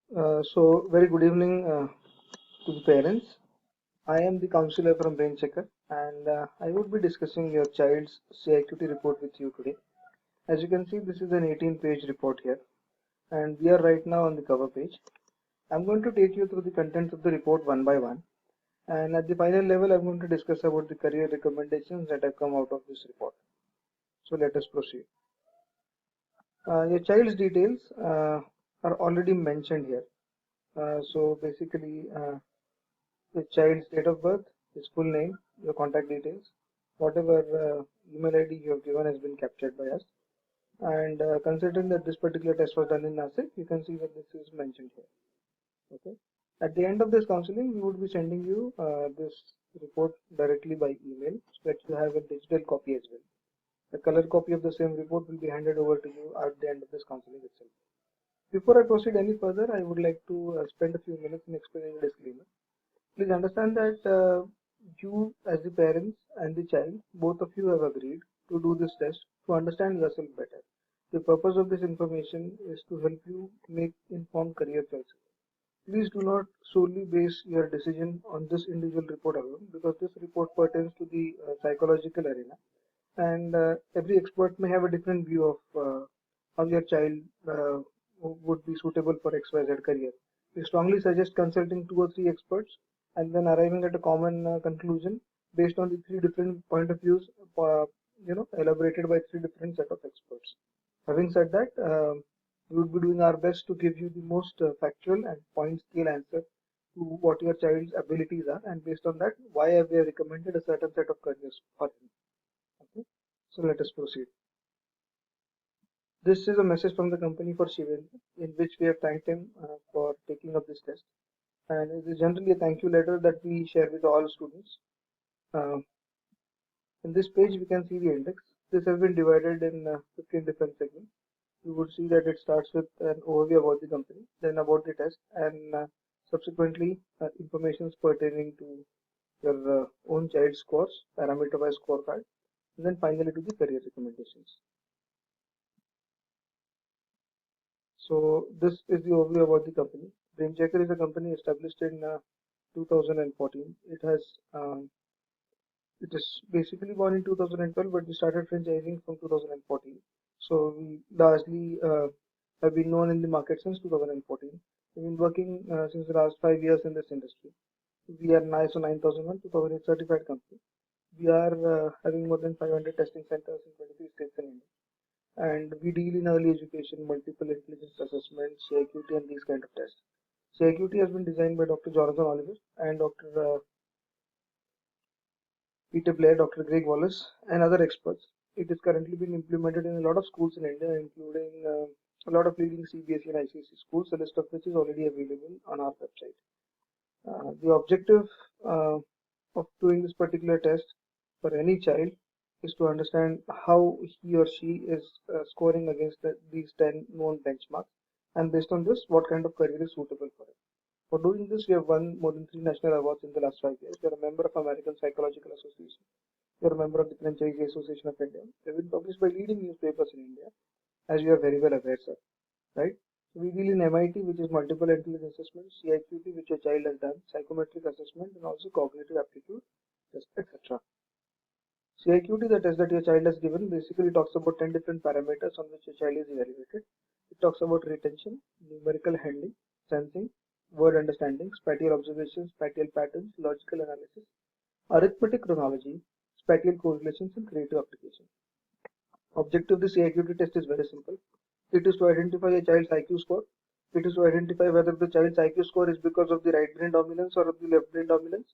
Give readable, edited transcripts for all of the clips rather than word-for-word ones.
Very good evening to the parents. I am the counselor from Brain Checker, and I would be discussing your child's CIQT report with you today. As you can see, this is an 18-page report here, and we are right now on the cover page. I'm going to take you through the contents of the report one by one, and at the final level, I'm going to discuss about the career recommendations that have come out of this report. So let us proceed. Your child's details are already mentioned here. Basically, the child's date of birth, his full name, your contact details, whatever email ID you have given has been captured by us. And considering that this particular test was done in Nasik, you can see that this is mentioned here. Okay. At the end of this counseling, we would be sending you this report directly by email so that you have a digital copy as well. The color copy of the same report will be handed over to you at the end of this counseling itself. Before I proceed any further, I would like to spend a few minutes in explaining the disclaimer. Please understand that you, as the parents and the child, both of you have agreed to do this test to understand yourself better. The purpose of this information is to help you make informed career choices. Please do not solely base your decision on this individual report alone, because this report pertains to the psychological arena, and every expert may have a different view of how your child would be suitable for XYZ career. We strongly suggest consulting 2 or 3 experts and then arriving at a common conclusion based on the 3 different point of views, elaborated by 3 different set of experts. Having said that, we would be doing our best to give you the most factual and point scale answer to what your child's abilities are, and based on that, why have we recommended a certain set of careers for him. Okay, so let us proceed. This is a message from the company for Shivendra, in which we have thanked him for taking up this test. And it is generally a thank you letter that we share with all students. Uh, in this page, we can see the index. This has been divided in 15 different segments. You would see that it starts with an overview about the company, then about the test, and subsequently information pertaining to your own child scores, parameter-wise scorecard, and then finally to the career recommendations. So this is the overview about the company. BrainChecker is a company established in 2014. It is basically born in 2012, but we started franchising from 2014. So we largely have been known in the market since 2014. We've been working since the last 5 years in this industry. We are an ISO 9001 2008 certified company. We are having more than 500 testing centers in 23 states in India, and we deal in early education, multiple intelligence assessment, CIQT, and these kind of tests. CIQT has been designed by Dr. Jonathan Oliver and Dr. Peter Blair, Dr. Greg Wallace, and other experts. It is currently being implemented in a lot of schools in India, including a lot of leading CBSE and ICSE schools, a list of which is already available on our website. The objective of doing this particular test for any child is to understand how he or she is scoring against these 10 known benchmarks, and based on this, what kind of career is suitable for it. For doing this, we have won more than 3 national awards in the last 5 years. We are a member of American Psychological Association. We are a member of the Franchisee Association of India. We have been published by leading newspapers in India, as you are very well aware, sir. Right? So we deal in MIT, which is multiple intelligence assessment, CIQT, which your child has done, psychometric assessment, and also cognitive aptitude test, etc. CIQT, the test that your child has given, basically talks about 10 different parameters on which your child is evaluated. It talks about retention, numerical handling, sensing, word understanding, spatial observations, spatial patterns, logical analysis, arithmetic chronology, spatial correlations, and creative application. Objective of the CIQT test is very simple. It is to identify a child's IQ score. It is to identify whether the child's IQ score is because of the right brain dominance or of the left brain dominance.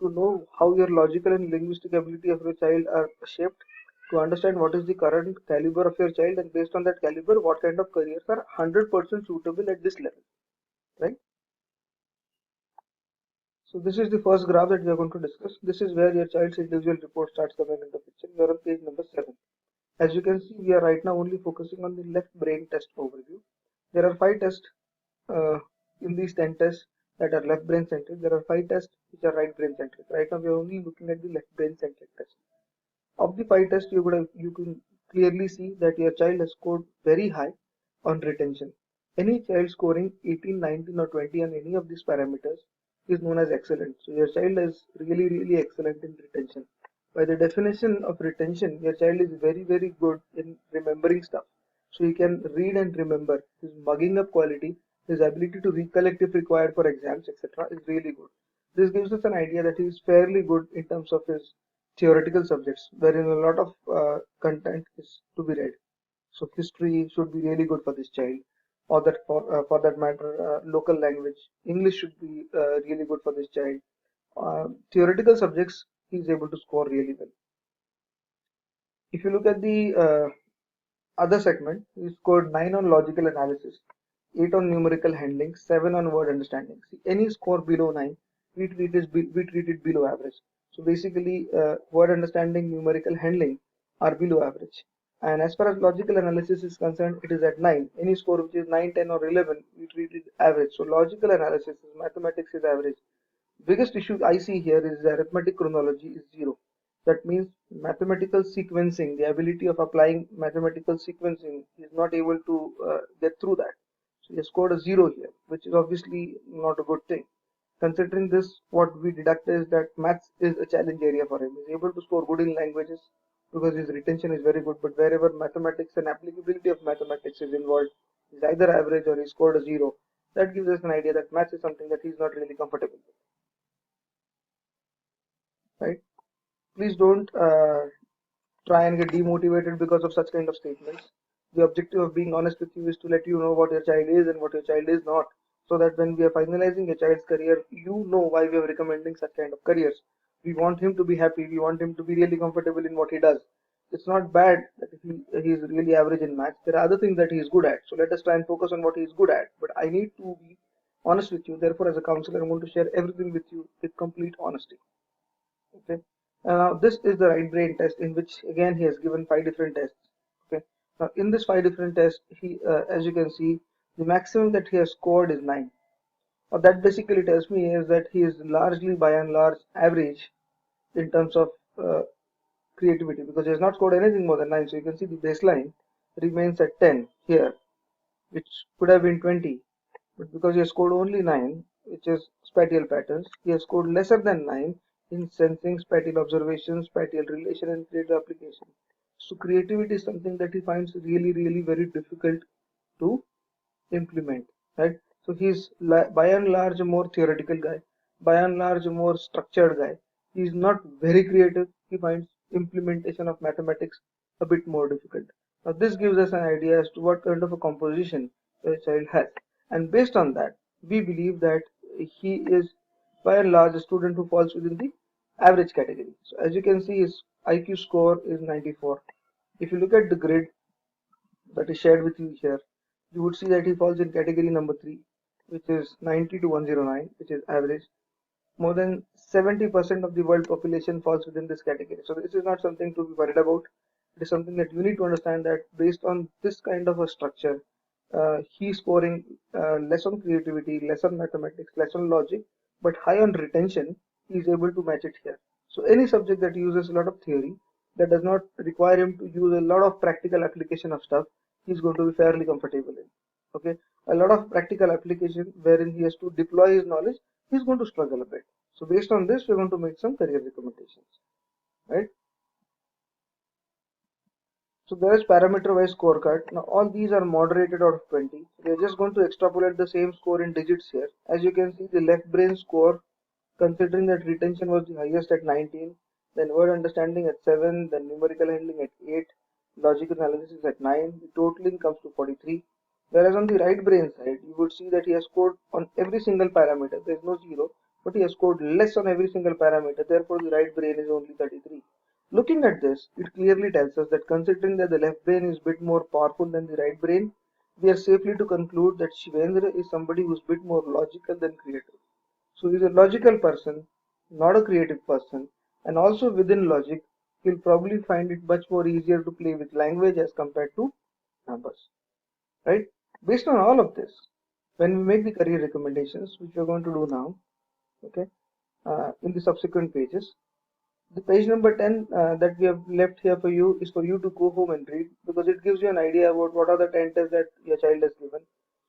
To know how your logical and linguistic ability of your child are shaped. To understand what is the current caliber of your child, and based on that caliber, what kind of careers are 100% suitable at this level. Right? So this is the first graph that we are going to discuss. This is where your child's individual report starts coming into picture. We are on page number 7. As you can see, we are right now only focusing on the left brain test overview. There are 5 tests uh, in these 10 tests that are left brain centric. There are 5 tests which are right brain centric. Right now we are only looking at the left brain centric test. Of the 5 tests, you can clearly see that your child has scored very high on retention. Any child scoring 18, 19 or 20 on any of these parameters is known as excellent. So your child is really, really excellent in retention. By the definition of retention, your child is very, very good in remembering stuff. So he can read and remember. His mugging up quality, his ability to recollect if required for exams, etc. is really good. This gives us an idea that he is fairly good in terms of his theoretical subjects, wherein a lot of content is to be read. So history should be really good for this child, or that for that matter, local language, English should be really good for this child. Theoretical subjects, he is able to score really well. If you look at the other segment, he scored 9 on logical analysis, 8 on numerical handling, 7 on word understanding. See, any score below 9, we treat it below average. So basically, word understanding, numerical handling are below average. And as far as logical analysis is concerned, it is at 9. Any score which is 9, 10 or 11, we treat it average. So logical analysis, mathematics is average. Biggest issue I see here is arithmetic chronology is 0. That means mathematical sequencing, the ability of applying mathematical sequencing, is not able to get through that. So he scored a 0 here, which is obviously not a good thing. Considering this, what we deduct is that maths is a challenge area for him. He's able to score good in languages because his retention is very good, but wherever mathematics and applicability of mathematics is involved, he's either average or he scored a 0. That gives us an idea that maths is something that he's not really comfortable with, right? Please don't try and get demotivated because of such kind of statements. The objective of being honest with you is to let you know what your child is and what your child is not, so that when we are finalizing a child's career, you know why we are recommending such kind of careers. We want him to be happy, we want him to be really comfortable in what he does. It's not bad that he is really average in maths. There are other things that he is good at, so let us try and focus on what he is good at. But I need to be honest with you. Therefore, as a counselor, I'm going to share everything with you with complete honesty. Okay. Now this is the right brain test, in which again he has given 5 different tests. Okay. Now in this 5 different tests, as you can see, the maximum that he has scored is 9. Now that basically tells me is that he is largely by and large average in terms of creativity, because he has not scored anything more than 9. So you can see the baseline remains at 10 here, which could have been 20, but because he has scored only 9, which is spatial patterns, he has scored lesser than 9 in sensing, spatial observation, spatial relation, and creative application. So creativity is something that he finds really, really very difficult to implement, right? So he's by and large a more theoretical guy, by and large a more structured guy. He's not very creative. He finds implementation of mathematics a bit more difficult. Now this gives us an idea as to what kind of a composition a child has, and based on that, we believe that he is by and large a student who falls within the average category. So as you can see, his IQ score is 94. If you look at the grid that is shared with you here, you would see that he falls in category number 3, which is 90 to 109, which is average. More than 70% of the world population falls within this category. So this is not something to be worried about. It is something that you need to understand, that based on this kind of a structure, he's scoring less on creativity, less on mathematics, less on logic, but high on retention. He is able to match it here. So any subject that uses a lot of theory, that does not require him to use a lot of practical application of stuff, he's going to be fairly comfortable in. Okay, a lot of practical application wherein he has to deploy his knowledge, he's going to struggle a bit. So based on this, we're going to make some career recommendations, right? So there is parameter wise scorecard. Now all these are moderated out of 20. We are just going to extrapolate the same score in digits here. As you can see, the left brain score, considering that retention was the highest at 19, then word understanding at 7, then numerical handling at 8, logical analysis at 9, the totaling comes to 43. Whereas on the right brain side, you would see that he has scored on every single parameter. There is no 0, but he has scored less on every single parameter. Therefore, the right brain is only 33. Looking at this, it clearly tells us that considering that the left brain is a bit more powerful than the right brain, we are safely to conclude that Shivendra is somebody who is a bit more logical than creative. So he's a logical person, not a creative person, and also within logic, he'll probably find it much more easier to play with language as compared to numbers, right? Based on all of this, when we make the career recommendations, which we're going to do now, okay, in the subsequent pages, the page number 10 that we have left here for you is for you to go home and read, because it gives you an idea about what are the 10 tests that your child has given.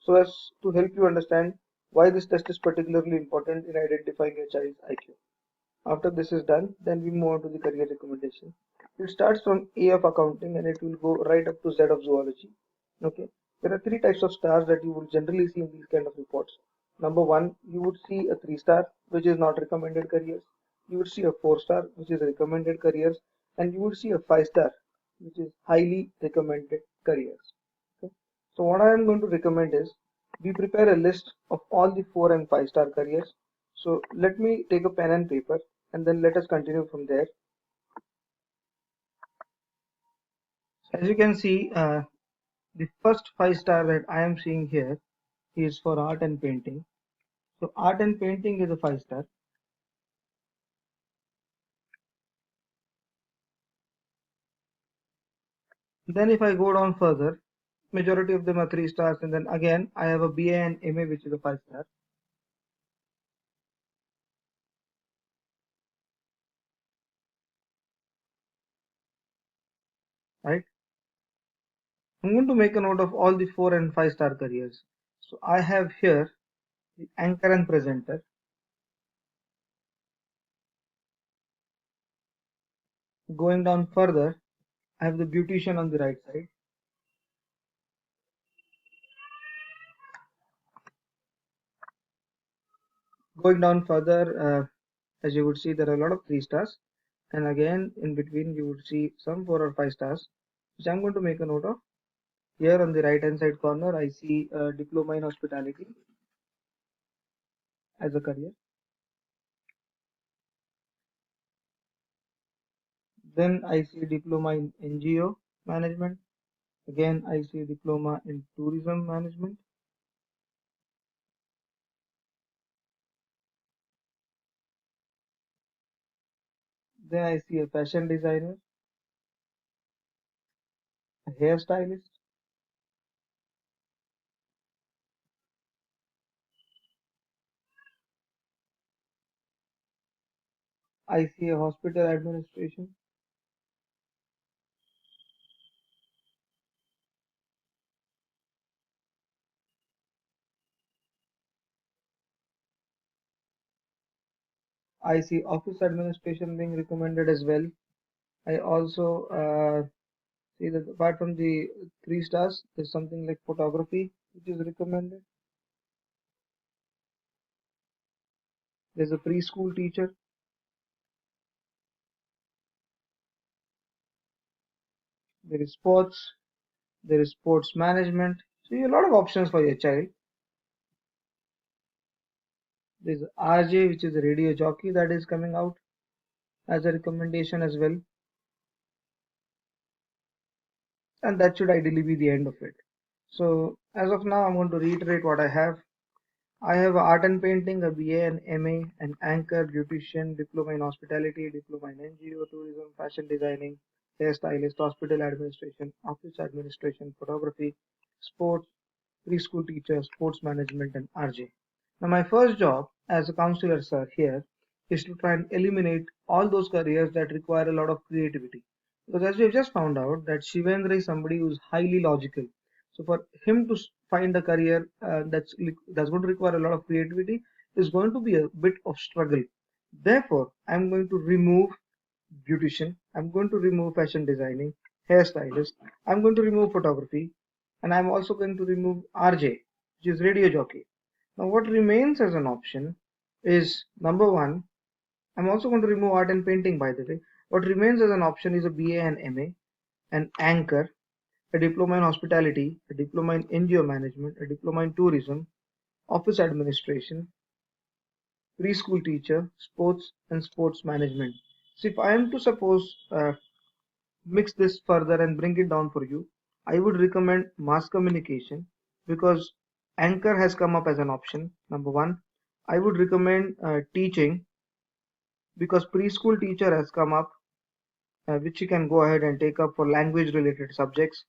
so as to help you understand why this test is particularly important in identifying a child's IQ. After this is done, then we move on to the career recommendation. It starts from A of accounting and it will go right up to Z of zoology. Okay. There are three types of stars that you will generally see in these kind of reports. Number one, you would see a 3-star, which is not recommended careers. You would see a 4-star, which is recommended careers, and you would see a 5-star, which is highly recommended careers. Okay. So what I am going to recommend is we prepare a list of all the 4 and 5-star careers. So let me take a pen and paper and then let us continue from there. As you can see, the first 5-star that I am seeing here is for art and painting. So art and painting is a 5-star. Then if I go down further, majority of them are 3 stars, and then again I have a BA and MA which is a 5-star. Right? I'm going to make a note of all the 4 and 5-star careers. So I have here the anchor and presenter. Going down further, I have the beautician on the right side. Going down further, as you would see, there are a lot of 3 stars, and again in between you would see some 4 or 5 stars, which I'm going to make a note of. Here on the right hand side corner, I see a diploma in hospitality as a career. Then I see diploma in NGO management. Again, I see diploma in tourism management. Then I see a fashion designer, a hairstylist. I see a hospital administration. I see office administration being recommended as well. I also see that apart from the 3 stars, there's something like photography, which is recommended. There's a preschool teacher. There is sports. There is sports management. So you have a lot of options for your child. There's RJ, which is a radio jockey that is coming out as a recommendation as well. And that should ideally be the end of it. So as of now, I'm going to reiterate what I have. I have art and painting, a BA and MA, an anchor, beautician, diploma in hospitality, diploma in NGO, tourism, fashion designing, hairstylist, hospital administration, office administration, photography, sports, preschool teacher, sports management, and RJ. Now, my first job as a counselor, sir, here is to try and eliminate all those careers that require a lot of creativity. Because as we have just found out that Shivendra is somebody who is highly logical. So for him to find a career that's going to require a lot of creativity is going to be a bit of struggle. Therefore, I'm going to remove beautician. I'm going to remove fashion designing, hairstylist. I'm going to remove photography, and I'm also going to remove RJ, which is radio jockey. Now, what remains as an option is number one. I'm also going to remove art and painting, by the way. What remains as an option is a BA and MA, an anchor, a diploma in hospitality, a diploma in NGO management, a diploma in tourism, office administration, preschool teacher, sports, and sports management. So, if I am to suppose mix this further and bring it down for you, I would recommend mass communication because anchor has come up as an option. Number one, I would recommend teaching because preschool teacher has come up, which you can go ahead and take up for language related subjects.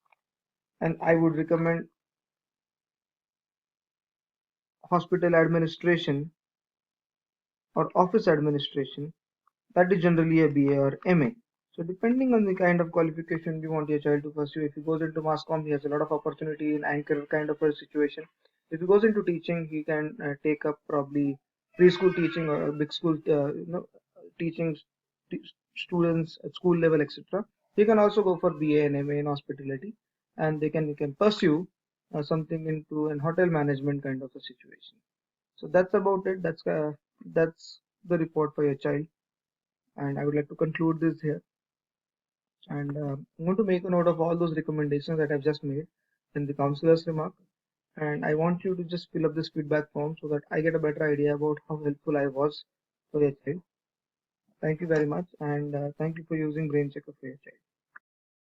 And I would recommend hospital administration or office administration. That is generally a BA or MA. So depending on the kind of qualification you want your child to pursue, if he goes into mass comm, he has a lot of opportunity in anchor kind of a situation. If he goes into teaching, he can take up probably preschool teaching or big school, teaching students at school level, etc. He can also go for BA and MA in hospitality, and he can pursue something into an hotel management kind of a situation. So that's about it. That's the report for your child, and I would like to conclude this here. And I'm going to make a note of all those recommendations that I've just made in the counselor's remark. And I want you to just fill up this feedback form so that I get a better idea about how helpful I was for your child. Thank you very much, and thank you for using Brain Checker for your child.